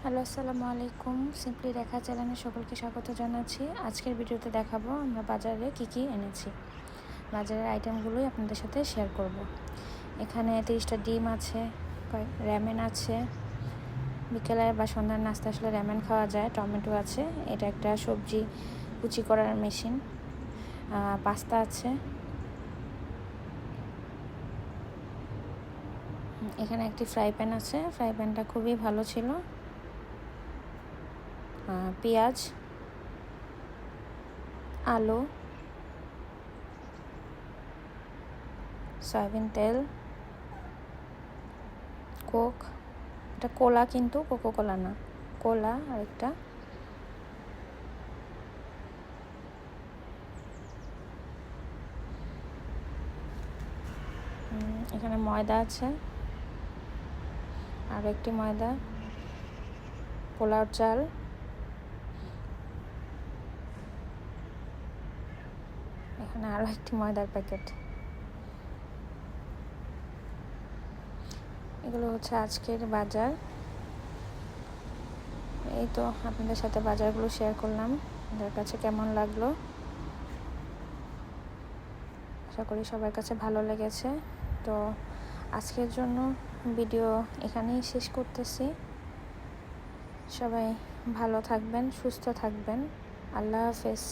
Hello, আসসালামু আলাইকুম। Simply রেখা চ্যানেলে সকলকে স্বাগত জানাচ্ছি। আজকের ভিডিওতে দেখাবো আমরা বাজারে কি এনেছি। বাজারের আইটেমগুলোই আপনাদের সাথে শেয়ার করব। এখানে 30টা ডিম আছে, র্যামেন আছে, বিকেলে বা সন্ধ্যার নাস্তা আসলে র্যামেন খাওয়া যায়, টমেটো আছে, এটা একটা সবজি কুচি করার মেশিন, পাস্তা আছে, এখানে একটি ফ্রাই প্যান আছে, ফ্রাই প্যানটা খুবই ভালো ছিল, পেঁয়াজ, আলু, সয়াবিন তেল, কোক, এটা কোলা কিন্তু কোকো কোলা না, কোলা আরেকটা, এখানে ময়দা আছে, আরও একটি ময়দা, পোলাওর চাল, এখানে আরও একটি ময়দার প্যাকেট। এগুলো হচ্ছে আজকের বাজার। এই তো আপনাদের সাথে বাজারগুলো শেয়ার করলাম, আপনাদের কাছে কেমন লাগলো আশা করি সবার কাছে ভালো লেগেছে। তো আজকের জন্য ভিডিও এখানেই শেষ করতেছি। সবাই ভালো থাকবেন, সুস্থ থাকবেন। আল্লাহ হাফেজ।